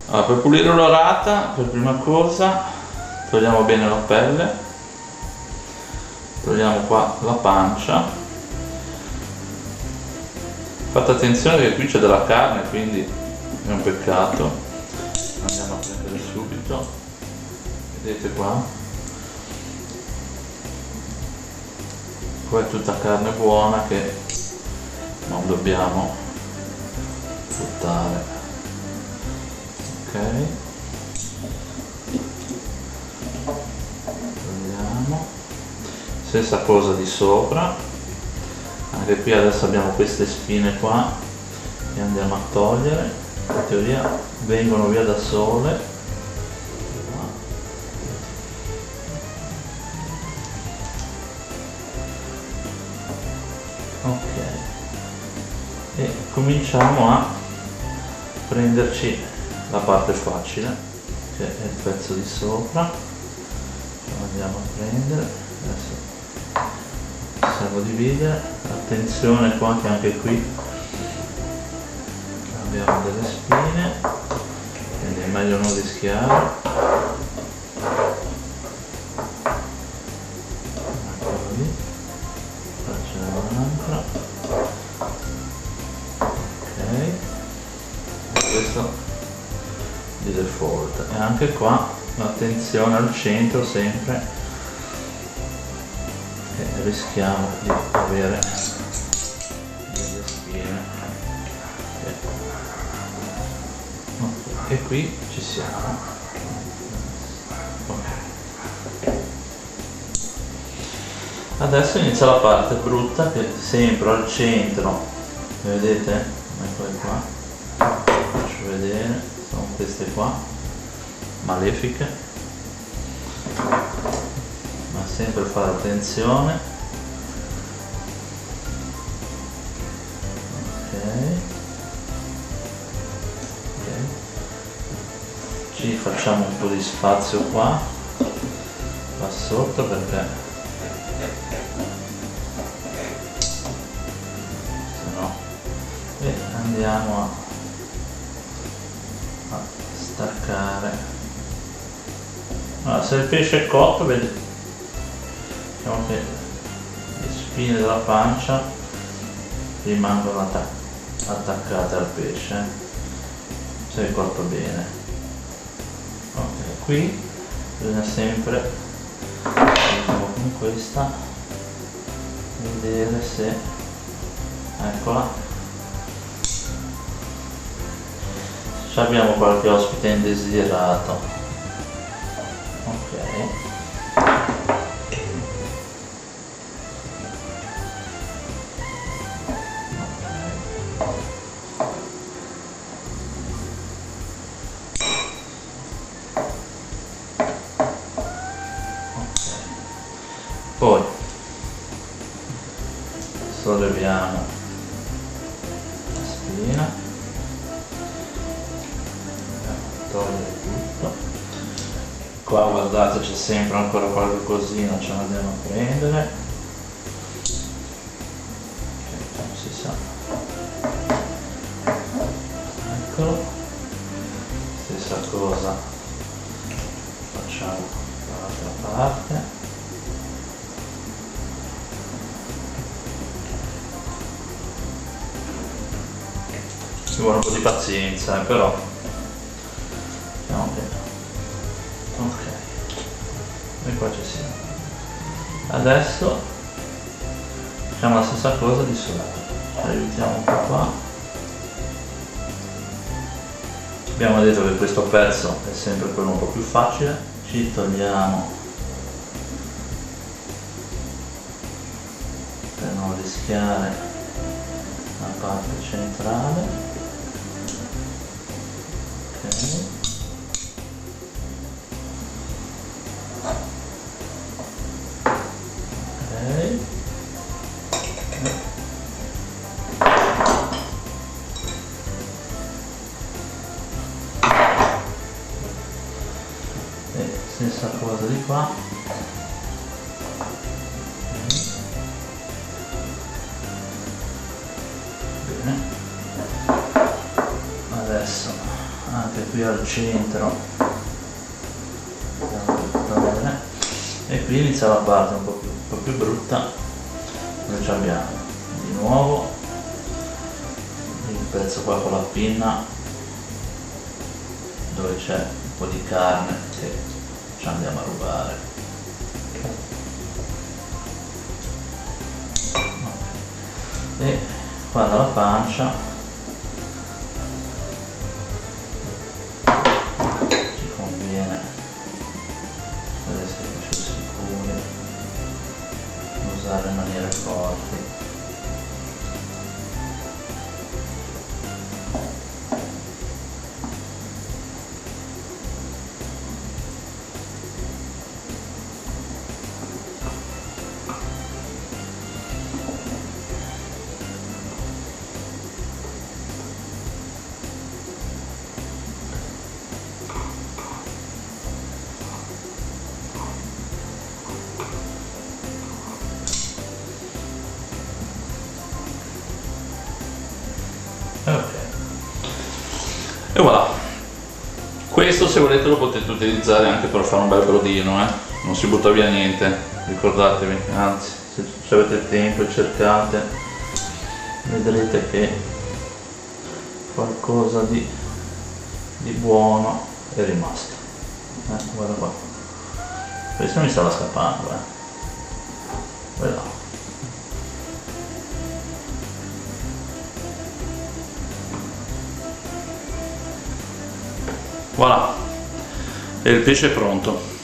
Allora, per pulire l'orata, per prima cosa togliamo bene la pelle, togliamo qua la pancia. Fate attenzione che qui c'è della carne, quindi è un peccato. Andiamo a prendere subito, vedete qua, qua è tutta carne buona che non dobbiamo buttare. Ok, togliamo, stessa cosa di sopra, anche qui adesso abbiamo queste spine qua che andiamo a togliere, in teoria vengono via da sole. Ok, e cominciamo a prenderci la parte facile, che è il pezzo di sopra. Lo andiamo a prendere, adesso possiamo dividere. Attenzione qua che anche qui abbiamo delle spine, quindi è meglio non rischiare. Ecco lì, facciamo un'altra. Ok, questo di default, e anche qua attenzione al centro sempre, e rischiamo di avere delle spine. E qui ci siamo. Okay. Adesso inizia la parte brutta, che sempre al centro, vedete? Eccole qua, faccio vedere. Sono queste qua, malefiche, ma sempre fare attenzione. Ok, ci facciamo un po' di spazio qua sotto, perché se no, e andiamo a staccare. Allora, se il pesce è cotto, vedete, diciamo che le spine della pancia rimangono attaccate al pesce, se è cotto bene. Ok, qui bisogna sempre, con questa, vedere se, eccola, abbiamo qualche ospite indesiderato. Ok, poi solleviamo la spina, togliere tutto. Qua guardate, c'è sempre ancora qualche cosina, ce l'andiamo a prendere. Non si sa. Eccolo. Stessa cosa facciamo dall'altra parte. Ci vuole un po' di pazienza, però ok, e qua ci siamo. Adesso facciamo la stessa cosa di sotto, ci aiutiamo un po' qua. Abbiamo detto che questo pezzo è sempre quello un po' più facile, ci togliamo per non rischiare la parte centrale. Ok, stessa cosa di qua. Bene, adesso anche qui al centro, e qui inizia la parte un po' più brutta, dove ci abbiamo di nuovo il pezzo qua con la pinna, dove c'è un po' di carne che ci andiamo a rubare. E qua dalla pancia ci conviene, per essere più sicuri, usare in maniere forti. Ok, e voilà, questo se volete lo potete utilizzare anche per fare un bel brodino, non si butta via niente, ricordatevi, anzi se avete tempo e cercate vedrete che qualcosa di buono è rimasto. Guarda qua, questo mi stava scappando, guarda. Voilà, e il pesce è pronto.